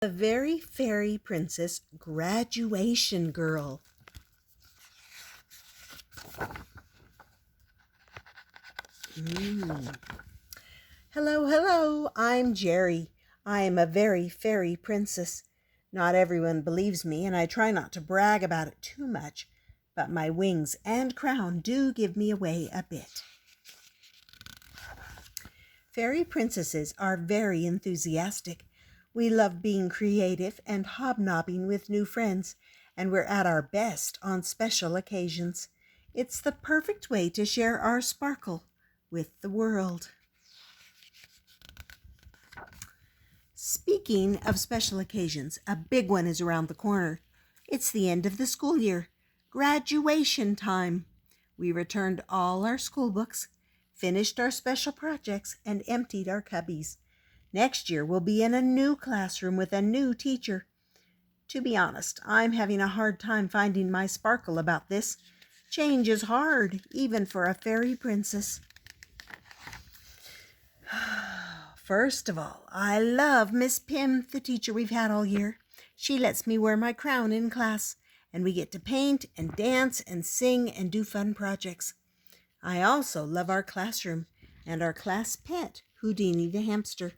The Very Fairy Princess Graduation Girl. Hello, hello, I'm Gerry. I am a very fairy princess. Not everyone believes me, and I try not to brag about it too much, but my wings and crown do give me away a bit. Fairy princesses are very enthusiastic. We love being creative and hobnobbing with new friends, and we're at our best on special occasions. It's the perfect way to share our sparkle with the world. Speaking of special occasions, a big one is around the corner. It's the end of the school year, graduation time. We returned all our school books, finished our special projects, and emptied our cubbies. Next year, we'll be in a new classroom with a new teacher. To be honest, I'm having a hard time finding my sparkle about this. Change is hard, even for a fairy princess. First of all, I love Miss Pim, the teacher we've had all year. She lets me wear my crown in class, and we get to paint and dance and sing and do fun projects. I also love our classroom and our class pet, Houdini the hamster.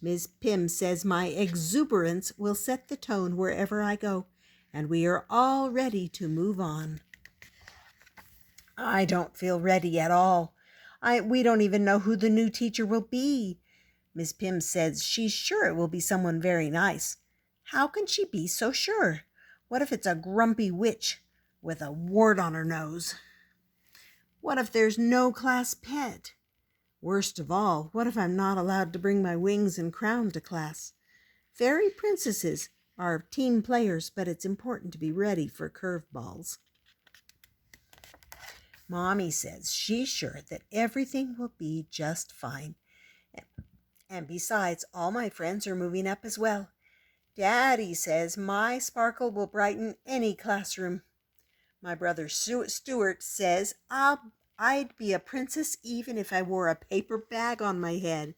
Ms. Pim says my exuberance will set the tone wherever I go, and we are all ready to move on. I don't feel ready at all. We don't even know who the new teacher will be. Miss Pim says she's sure it will be someone very nice. How can she be so sure? What if it's a grumpy witch with a wart on her nose? What if there's no class pet? Worst of all, what if I'm not allowed to bring my wings and crown to class? Fairy princesses are team players, but it's important to be ready for curveballs. Mommy says she's sure that everything will be just fine. And besides, all my friends are moving up as well. Daddy says my sparkle will brighten any classroom. My brother Stuart says I'd be a princess even if I wore a paper bag on my head.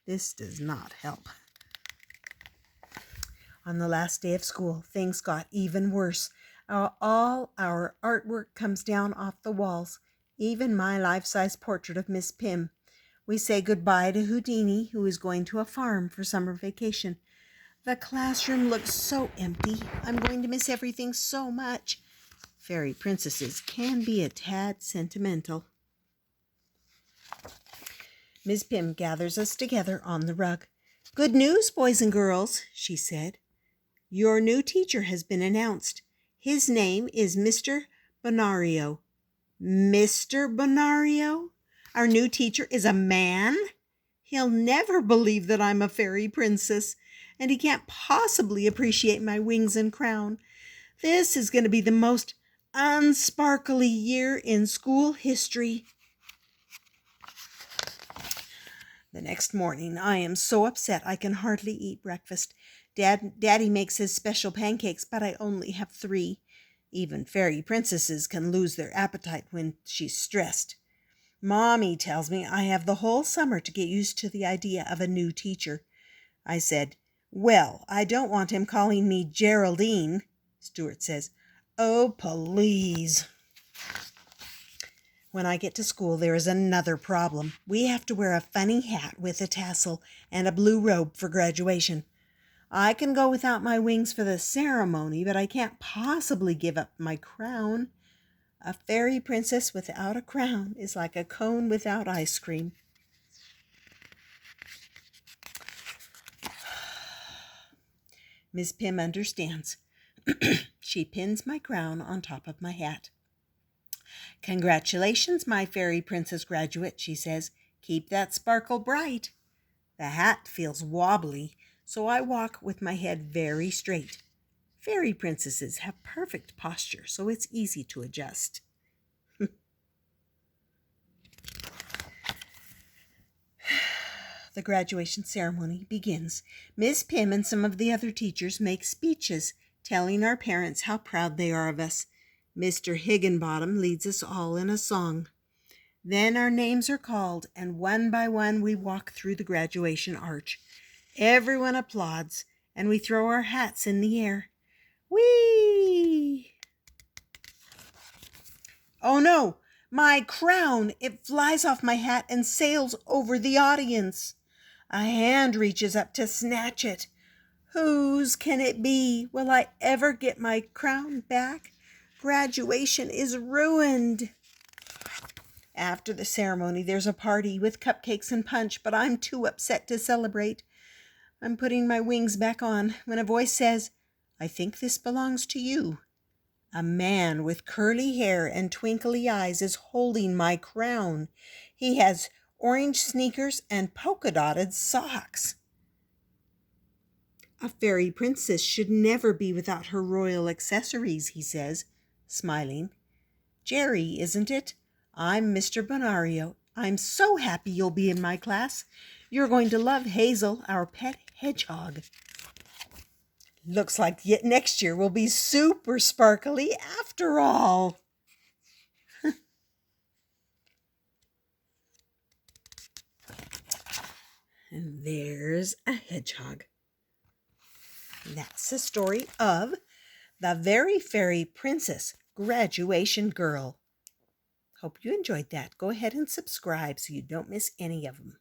This does not help. On the last day of school, things got even worse. All our artwork comes down off the walls, even my life-size portrait of Miss Pim. We say goodbye to Houdini, who is going to a farm for summer vacation. The classroom looks so empty. I'm going to miss everything so much. Fairy princesses can be a tad sentimental. Miss Pim gathers us together on the rug. Good news, boys and girls, she said. Your new teacher has been announced. His name is Mr. Bonario. Mr. Bonario? Our new teacher is a man? He'll never believe that I'm a fairy princess, and he can't possibly appreciate my wings and crown. This is going to be the most unsparkly year in school history. The next morning, I am so upset I can hardly eat breakfast. Daddy makes his special pancakes, but I only have 3. Even fairy princesses can lose their appetite when she's stressed. Mommy tells me I have the whole summer to get used to the idea of a new teacher. I said, well, I don't want him calling me Geraldine. Stuart says, oh, please. When I get to school, there is another problem. We have to wear a funny hat with a tassel and a blue robe for graduation. I can go without my wings for the ceremony, but I can't possibly give up my crown. A fairy princess without a crown is like a cone without ice cream. Miss Pim understands. She pins my crown on top of my hat. Congratulations, my fairy princess graduate, she says. Keep that sparkle bright. The hat feels wobbly, so I walk with my head very straight. Fairy princesses have perfect posture, so it's easy to adjust. The graduation ceremony begins. Miss Pim and some of the other teachers make speeches, telling our parents how proud they are of us. Mr. Higginbottom leads us all in a song. Then our names are called, and one by one we walk through the graduation arch. Everyone applauds, and we throw our hats in the air. Whee! Oh no, my crown! It flies off my hat and sails over the audience. A hand reaches up to snatch it. Whose can it be? Will I ever get my crown back? Graduation is ruined. After the ceremony, there's a party with cupcakes and punch, but I'm too upset to celebrate. I'm putting my wings back on when a voice says, "I think this belongs to you." A man with curly hair and twinkly eyes is holding my crown. He has orange sneakers and polka-dotted socks. A fairy princess should never be without her royal accessories, he says, smiling. Gerry, isn't it? I'm Mr. Bonario. I'm so happy you'll be in my class. You're going to love Hazel, our pet hedgehog. Looks like yet next year will be super sparkly after all. And there's a hedgehog. That's the story of The Very Fairy Princess Graduation Girl. Hope you enjoyed that. Go ahead and subscribe so you don't miss any of them.